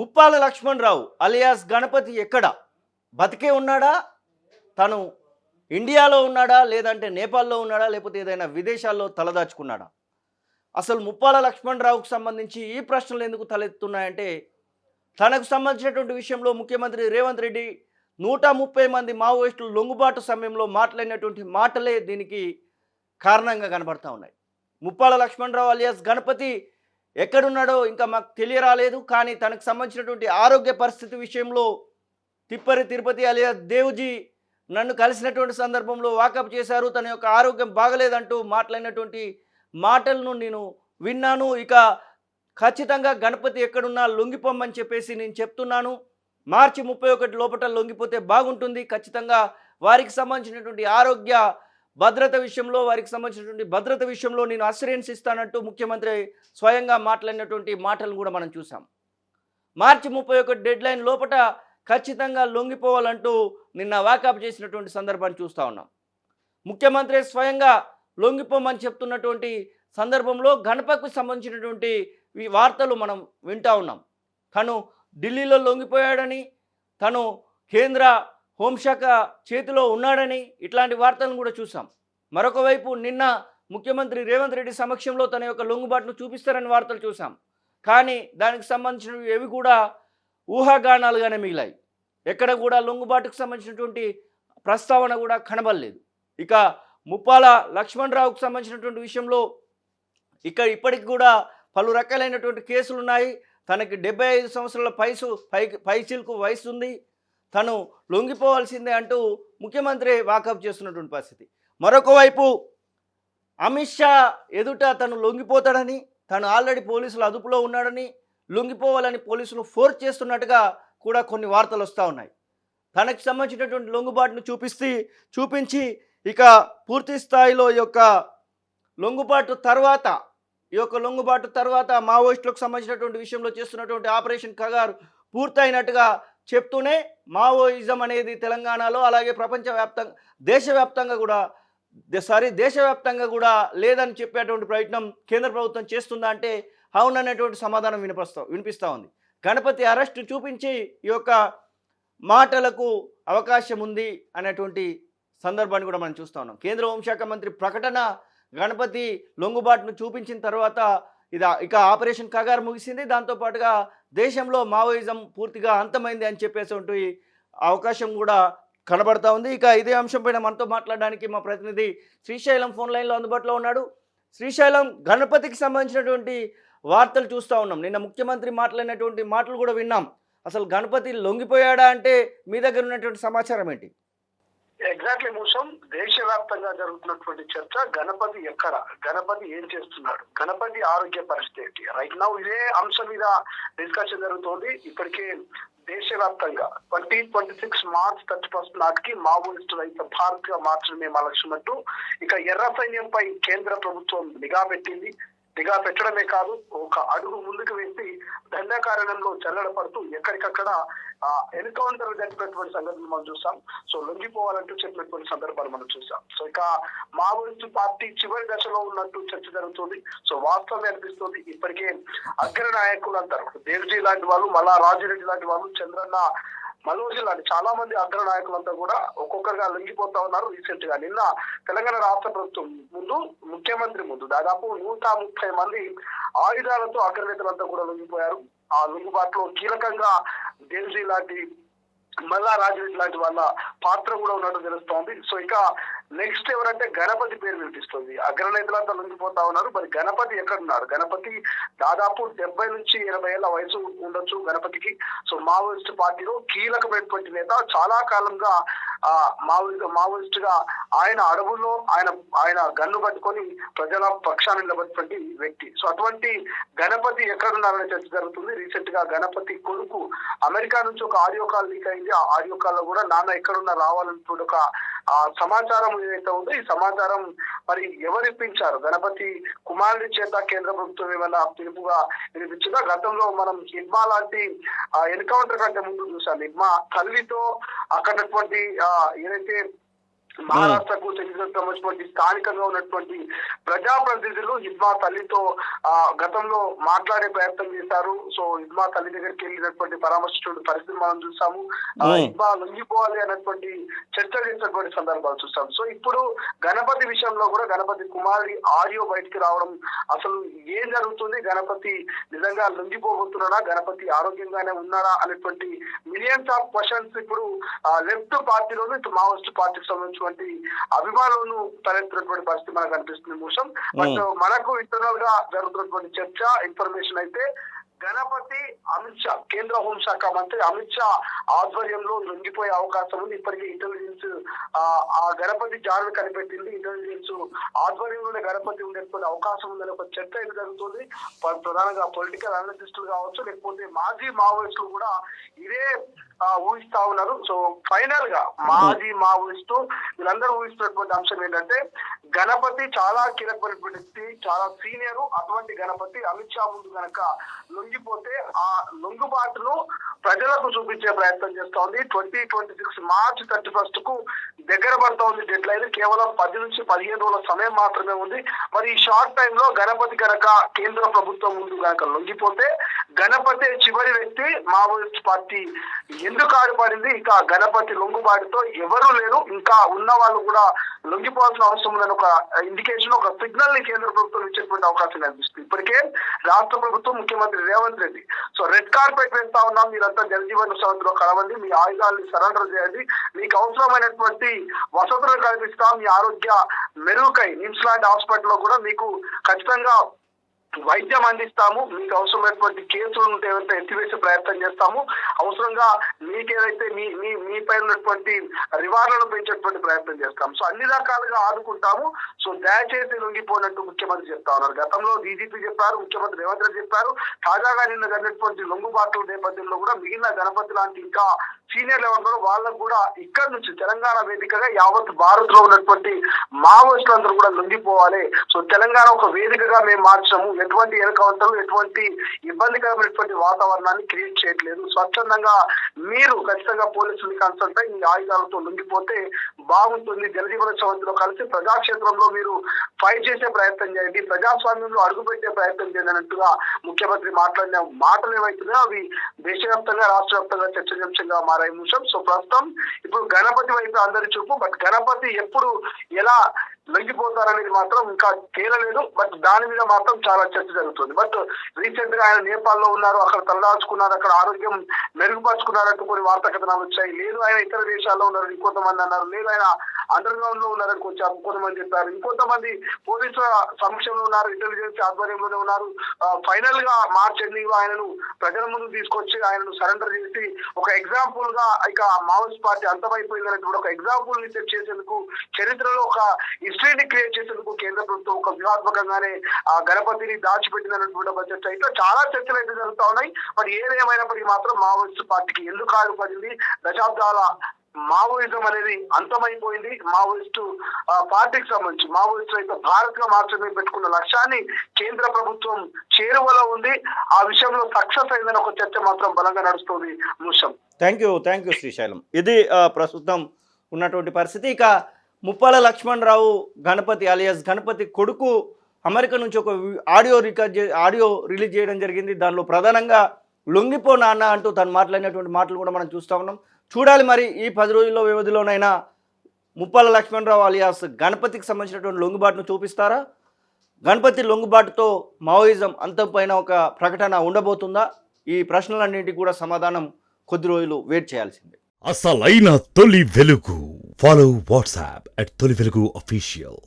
Muppala Lakshmanarao alias Ganapati ఎక్కడ? బతికే ఉన్నాడా? తను ఇండియాలో ఉన్నాడా? లేదంటే నేపాల్‌లో ఉన్నాడా? లేకపోతే ఏదైనా విదేశాల్లో తలదాచుకున్నాడా? అసలు ముప్పాల లక్ష్మణరావుకు సంబంధించి ఈ ప్రశ్నలు ఎందుకు తలెత్తుతున్నాయంటే, తనకు సంబంధించినటువంటి విషయంలో ముఖ్యమంత్రి రేవంత్ రెడ్డి 130 మంది మావోయిస్టులు లొంగుబాటు సమయంలో మాట్లాడినటువంటి మాటలే దీనికి కారణంగా కనబడతా ఉన్నాయి. ముప్పాల లక్ష్మణరావు అలియాస్ గణపతి ఎక్కడున్నాడో ఇంకా మాకు తెలియరాలేదు. కానీ తనకు సంబంధించినటువంటి ఆరోగ్య పరిస్థితి విషయంలో తిప్పరి తిరుపతి అలియాస్ దేవుజీ నన్ను కలిసినటువంటి సందర్భంలో వాకప్ చేశారు. తన యొక్క ఆరోగ్యం బాగలేదంటూ మాట్లాడినటువంటి మాటలను నేను విన్నాను. ఇక ఖచ్చితంగా గణపతి ఎక్కడున్నా లొంగిపోమ్మని చెప్పేసి నేను చెప్తున్నాను. మార్చి 31 లోపట లొంగిపోతే బాగుంటుంది. ఖచ్చితంగా వారికి సంబంధించినటువంటి ఆరోగ్య భద్రత విషయంలో, వారికి సంబంధించినటువంటి భద్రత విషయంలో నేను అస్యూరెన్స్ ఇస్తానంటూ ముఖ్యమంత్రి స్వయంగా మాట్లాడినటువంటి మాటలను కూడా మనం చూసాం. మార్చి 31 డెడ్లైన్ లోపట ఖచ్చితంగా లొంగిపోవాలంటూ నిన్న వాకప్ చేసినటువంటి సందర్భాన్ని చూస్తూ ఉన్నాం. ముఖ్యమంత్రి స్వయంగా లొంగిపోమని చెప్తున్నటువంటి సందర్భంలో గణపతికి సంబంధించినటువంటి ఈ వార్తలు మనం వింటూ ఉన్నాం. తను ఢిల్లీలో లొంగిపోయాడని, తను కేంద్ర హోంశాఖ చేతిలో ఉన్నాడని ఇట్లాంటి వార్తలను కూడా చూసాం. మరొక వైపు నిన్న ముఖ్యమంత్రి రేవంత్ రెడ్డి సమక్షంలో తన యొక్క లొంగుబాటును చూపిస్తారని వార్తలు చూసాం. కానీ దానికి సంబంధించినవి ఏవి కూడా ఊహాగానాలుగానే మిగిలాయి. ఎక్కడ కూడా లొంగుబాటుకు సంబంధించినటువంటి ప్రస్తావన కూడా కనబడలేదు. ఇక ముప్పాల లక్ష్మణరావుకు సంబంధించినటువంటి విషయంలో ఇప్పటికి కూడా పలు రకాలైనటువంటి కేసులు ఉన్నాయి. తనకి 75 సంవత్సరాల పైచిలకు వయసు ఉంది. తను లొంగిపోవాల్సిందే అంటూ ముఖ్యమంత్రి వాకప్ చేస్తున్నటువంటి పరిస్థితి. మరొక వైపు అమిత్ షా ఎదుట తను లొంగిపోతాడని, తను ఆల్రెడీ పోలీసుల అదుపులో ఉన్నాడని, లొంగిపోవాలని పోలీసులు ఫోర్స్ చేస్తున్నట్టుగా కూడా కొన్ని వార్తలు వస్తూ ఉన్నాయి. తనకు సంబంధించినటువంటి లొంగుబాటును చూపించి ఇక పూర్తి స్థాయిలో ఈ యొక్క లొంగుబాటు తర్వాత మావోయిస్టులకు సంబంధించినటువంటి విషయంలో చేస్తున్నటువంటి ఆపరేషన్ కగారు పూర్తయినట్టుగా చెప్తూనే మావోయిజం అనేది తెలంగాణలో అలాగే దేశవ్యాప్తంగా కూడా లేదని చెప్పేటువంటి ప్రయత్నం కేంద్ర ప్రభుత్వం చేస్తుందా అంటే అవుననేటువంటి సమాధానం వినిపిస్తూ ఉంది. గణపతి అరెస్టు చూపించి ఈ యొక్క మాటలకు అవకాశం ఉంది అనేటువంటి సందర్భాన్ని కూడా మనం చూస్తూ ఉన్నాం. కేంద్ర హోంశాఖ మంత్రి ప్రకటన గణపతి లొంగుబాటును చూపించిన తర్వాత ఇక ఆపరేషన్ కగారు ముగిసింది. దాంతోపాటుగా దేశంలో మావోయిజం పూర్తిగా అంతమైంది అని చెప్పేసి అవకాశం కూడా కనబడతా ఉంది. ఇక ఇదే అంశంపైన మనతో మాట్లాడడానికి మా ప్రతినిధి శ్రీశైలం ఫోన్ లైన్లో అందుబాటులో ఉన్నాడు. శ్రీశైలం, గణపతికి సంబంధించినటువంటి వార్తలు చూస్తూ ఉన్నాం. నిన్న ముఖ్యమంత్రి మాట్లాడినటువంటి మాటలు కూడా విన్నాం. అసలు గణపతి లొంగిపోయాడా అంటే మీ దగ్గర ఉన్నటువంటి సమాచారం ఏంటి? ఎగ్జాక్ట్లీ మూసం, దేశవ్యాప్తంగా జరుగుతున్నటువంటి చర్చ గణపతి ఎక్కడ, గణపతి ఏం చేస్తున్నాడు, గణపతి ఆరోగ్య పరిస్థితి రైట్ నౌ ఇదే అంశం మీద డిస్కషన్ జరుగుతోంది. ఇప్పటికే దేశవ్యాప్తంగా 2026 మార్చ్ 31 నాటికి మావోయిస్టు రహిత భారత్ గా మార్చడమే మా లక్ష్యం అంటూ ఇక ఎర్ర సైన్యంపై కేంద్ర ప్రభుత్వం నిఘా పెట్టింది. నిఘా పెట్టడమే కాదు, ఒక అడుగు ముందుకు వేసి దండకారణంలో చల్లడ పడుతూ ఎక్కడికక్కడ ఎన్కౌంటర్ జరిపినటువంటి సంగతులు మనం చూసాం. సో లొంగిపోవాలంటూ చెప్పినటువంటి సందర్భాలు మనం చూసాం. సో ఇక మావోయిస్టు పార్టీ చివరి దశలో ఉన్నట్టు చర్చ జరుగుతుంది. సో వాస్తవం అనిపిస్తుంది. ఇప్పటికే అగ్ర నాయకులు అంటారు, దేవ్జీ లాంటి వాళ్ళు, మల్లా రాజిరెడ్డి లాంటి వాళ్ళు, చంద్రన్న మనోజ్ లాంటి చాలా మంది అగ్ర నాయకులంతా కూడా ఒక్కొక్కరుగా లొంగిపోతా ఉన్నారు. రీసెంట్ గా నిన్న తెలంగాణ రాష్ట్ర ప్రభుత్వం ముందు, ముఖ్యమంత్రి ముందు దాదాపు 130 మంది ఆయుధాలతో అగ్రనేతలంతా కూడా లొంగిపోయారు. ఆ లొంగుబాటులో కీలకంగా దేవ్జీ లాంటి, మల్లా రాజిరెడ్డి లాంటి వాళ్ళ పాత్ర కూడా ఉన్నట్టు తెలుస్తోంది. సో ఇక నెక్స్ట్ ఎవరంటే గణపతి పేరు వినిపిస్తుంది. అగ్రనేతలంతా లొంగిపోతా ఉన్నారు. మరి గణపతి ఎక్కడున్నాడు? గణపతి దాదాపు 70 నుంచి 80 ఏళ్ల వయసు ఉండొచ్చు గణపతికి. సో మావోయిస్టు పార్టీలో కీలకమైనటువంటి నేత, చాలా కాలంగా మావోయిస్ట్ గా ఆయన అడవుల్లో ఆయన గన్ను పట్టుకొని ప్రజల పక్షాన్ని నిలబడినటువంటి వ్యక్తి. సో అటువంటి గణపతి ఎక్కడున్నారనే చర్చ జరుగుతుంది. రీసెంట్ గా గణపతి కొడుకు అమెరికా నుంచి ఒక ఆడియో కాల్ లీక్ అయింది. ఆ ఆడియో కాల్ లో కూడా నాన్న ఎక్కడున్నా రావాలంటూ ఒక సమాచారం ఏదైతే ఉందో, ఈ సమాచారం మరి ఎవరు ఇప్పించారు? గణపతి కుమారుడి చేత కేంద్ర ప్రభుత్వం ఏమైనా పిలుపుగా వినిపించిందా? గతంలో మనం హిడ్మా లాంటి ఎన్కౌంటర్ కంటే ముందు చూసాం. హిడ్మా తల్లితో అక్కడటువంటి ఏదైతే మహారాష్ట్రకు సంబంధించినటువంటి స్థానికంగా ఉన్నటువంటి ప్రజాప్రతినిధులు హిడ్మా తల్లితో గతంలో మాట్లాడే ప్రయత్నం చేశారు. సో హిడ్మా తల్లి దగ్గరికి వెళ్ళినటువంటి పరామర్శించిన పరిస్థితి మనం చూసాము. హిడ్మా లొంగిపోవాలి అన్నటువంటి చర్చ చేసినటువంటి సందర్భాలు చూసాం. సో ఇప్పుడు గణపతి విషయంలో కూడా గణపతి కుమారి ఆడియో బయటికి రావడం, అసలు ఏం జరుగుతుంది, గణపతి నిజంగా లొంగిపోబోతున్నాడా, గణపతి ఆరోగ్యంగానే ఉన్నాడా అనేటువంటి మిలియన్స్ ఆఫ్ క్వశ్చన్స్ ఇప్పుడు లెఫ్ట్ పార్టీలోను ఇటు మావోయిస్ట్ పార్టీకి సంబంధించినటువంటి అభిమానులను తలెత్తినటువంటి పరిస్థితి మనకు కనిపిస్తుంది మూసం. బట్ మనకు ఇంటర్నల్ గా జరుగుతున్నటువంటి చర్చ ఇన్ఫర్మేషన్ అయితే గణపతి అమిత్ షా కేంద్ర హోంశాఖ మంత్రి అమిత్ షా ఆధ్వర్యంలో లొంగిపోయే అవకాశం ఉంది. ఇప్పటికే ఇంటెలిజెన్స్ ఆ గణపతి జాడను కనిపెట్టింది. ఇంటెలిజెన్స్ ఆధ్వర్యంలోనే గణపతి ఉండేటువంటి అవకాశం ఉందని ఒక చర్చ అయితే జరుగుతుంది. ప్రధానంగా పొలిటికల్ అనలిస్టులు కావచ్చు, లేకపోతే మాజీ మావోయిస్టులు కూడా ఇదే ఊహిస్తా ఉన్నారు. సో ఫైనల్ గా మాజీ మావోయిస్టు వీళ్ళందరూ ఊహిస్తున్నటువంటి అంశం ఏంటంటే గణపతి చాలా కీలకమైనటువంటి వ్యక్తి, చాలా సీనియర్. అటువంటి గణపతి అమిత్ షా ముందు గనక లొంగిపోతే ఆ లొంగుబాటును ప్రజలకు చూపించే ప్రయత్నం చేస్తా ఉంది. 2026 మార్చి 31 కు దగ్గర పడతా ఉంది డెడ్ లైన్. కేవలం 10 నుంచి 15 రోజుల సమయం మాత్రమే ఉంది. మరి ఈ షార్ట్ టైమ్ లో గణపతి కనుక కేంద్ర ప్రభుత్వం ముందు కనుక లొంగిపోతే గణపతి చివరి వ్యక్తి. మావోయిస్ట్ పార్టీ ఎందుకు ఆడిపడింది, ఇక గణపతి లొంగుబాటుతో ఎవరు లేరు, ఇంకా ఉన్న వాళ్ళు కూడా లొంగిపోవాల్సిన అవసరం ఉందని ఒక ఇండికేషన్, ఒక సిగ్నల్ ని కేంద్ర ప్రభుత్వం ఇచ్చేటువంటి అవకాశం కనిపిస్తుంది. ఇప్పటికే రాష్ట్ర ప్రభుత్వం ముఖ్యమంత్రి Revanth Reddy so red carpet వేస్తా ఉన్నాం, మీరంతా జలజీవన్ సమితిలో కలవండి, మీ ఆయుధాలని సరెండర్ చేయండి, మీకు అవసరమైనటువంటి వసతులు కల్పిస్తాం, మీ ఆరోగ్య మెరుగుకై నిమ్స్ లాంటి హాస్పిటల్లో కూడా మీకు ఖచ్చితంగా వైద్యం అందిస్తాము, మీకు అవసరమైనటువంటి కేసులు ఉంటే ఏవైతే ఎత్తివేసే ప్రయత్నం చేస్తాము, అవసరంగా మీకేదైతే మీపై ఉన్నటువంటి రివార్డులను పెంచేటువంటి ప్రయత్నం చేస్తాం, సో అన్ని రకాలుగా ఆదుకుంటాము, సో దయచేసి లొంగిపోయినట్టు ముఖ్యమంత్రి చెప్తా ఉన్నారు. గతంలో డీజీపీ చెప్పారు, ముఖ్యమంత్రి రేవంత్ రెడ్డి చెప్పారు. తాజాగా నిన్న జరిగినటువంటి లొంగుబాట్ల నేపథ్యంలో కూడా మిగిలిన గణపతి లాంటి ఇంకా సీనియర్ లెవెల్ వాళ్ళకు కూడా ఇక్కడ నుంచి తెలంగాణ వేదికగా యావత్ భారత్ లో ఉన్నటువంటి మావోయిస్టులందరూ కూడా లొంగిపోవాలి. సో తెలంగాణ ఒక వేదికగా మేము మార్చాము, ఎటువంటి ఎన్కౌంటర్లు ఎటువంటి ఇబ్బందికరమైనటువంటి వాతావరణాన్ని క్రియేట్ చేయట్లేదు. స్వచ్ఛందంగా మీరు ఖచ్చితంగా పోలీసులు కన్సల్ట్ అయ్యి మీ ఆయుధాలతో లొంగిపోతే బాగుంటుంది. జలజీవన సమితిలో కలిసి ప్రజాక్షేత్రంలో మీరు ఫైట్ చేసే ప్రయత్నం చేయండి, ప్రజాస్వామ్యంలో అడుగుపెట్టే ప్రయత్నం చేయండి అన్నట్టుగా ముఖ్యమంత్రి మాట్లాడిన మాటలు ఏవైతున్నాయో అవి దేశవ్యాప్తంగా రాష్ట్ర వ్యాప్తంగా చర్చనీయాంశంగా మారాయి అంశం. సో ప్రస్తుతం ఇప్పుడు గణపతి వైపు అందరి చూపు, బట్ గణపతి ఎప్పుడు ఎలా లొంగిపోతారనేది మాత్రం ఇంకా తేలలేదు. బట్ దాని మీద మాత్రం చాలా చర్చ జరుగుతుంది. బట్ రీసెంట్ గా ఆయన నేపాల్లో ఉన్నారు, అక్కడ తలదాచుకున్నారు, అక్కడ ఆరోగ్యం మెరుగుపరుచుకున్నారంటూ కొన్ని వార్తా కథనాలు వచ్చాయి. లేదు ఆయన ఇతర దేశాల్లో ఉన్నారు ఇంకొంతమంది అన్నారు, లేదు ఆయన అండర్ గ్రౌండ్ లో ఉన్నారని కొంతమంది చెప్పారు, ఇంకొంతమంది పోలీసుల సమక్షంలో ఉన్నారు, ఇంటెలిజెన్స్ ఆధ్వర్యంలోనే ఉన్నారు. ఫైనల్ గా మార్చ్ ఎండింగ్ లో ఆయనను ప్రజల ముందు తీసుకొచ్చి ఆయనను సరెండర్ చేసి ఒక ఎగ్జాంపుల్ గా ఇక మావోయిస్ట్ పార్టీ అంతమైపోయిందని కూడా ఒక ఎగ్జాంపుల్ ని సెట్ చేసేందుకు, చరిత్రలో ఒక హిస్టరీని క్రియేట్ చేసేందుకు కేంద్ర ప్రభుత్వం ఒక వ్యూహాత్మకంగానే ఆ గణపతిని దాచిపెట్టినటువంటి బడ్జెట్ అయితే చాలా చర్చలు అయితే జరుగుతా ఉన్నాయి. మరి ఏదేమైనప్పటికీ మాత్రం మావోయిస్ట్ పార్టీకి ఎందుకు ఆడుపడింది, దశాబ్దాల మావోయిజం అనేది అంతమైపోయింది. మావోయిస్టు పార్టీకి సంబంధించి మావోయిస్టు అయితే భారత్ గా మార్చమే పెట్టుకున్న లక్ష్యాన్ని కేంద్ర ప్రభుత్వం చేరువలో ఉంది. ఆ విషయంలో సక్సెస్ అయిందని ఒక చర్చ మాత్రం బలంగా నడుస్తుంది. Musham thank you Srisailam. ఇది ప్రస్తుతం ఉన్నటువంటి పరిస్థితి. ఇక ముప్పాల లక్ష్మణరావు గణపతి అలియాస్ గణపతి కొడుకు అమెరికా నుంచి ఒక ఆడియో రిలీజ్ చేయడం జరిగింది. దానిలో ప్రధానంగా లొంగిపో నాన్న అంటూ తను మాట్లాడినటువంటి మాటలు కూడా మనం చూస్తూ ఉన్నాం. చూడాలి మరి ఈ 10 రోజుల్లో వ్యవధిలోనైనా ముప్పాల లక్ష్మణరావు అలియాస్ గణపతికి సంబంధించినటువంటి లొంగుబాటును చూపిస్తారా, గణపతి లొంగుబాటుతో మావోయిజం అంతం పైన ఒక ప్రకటన ఉండబోతుందా? ఈ ప్రశ్నలన్నింటికి కూడా సమాధానం కొద్ది రోజులు వెయిట్ చేయాల్సిందే. అసలైన తొలి వెలుగు. ఫాలో వాట్సాప్ @తొలి వెలుగు official.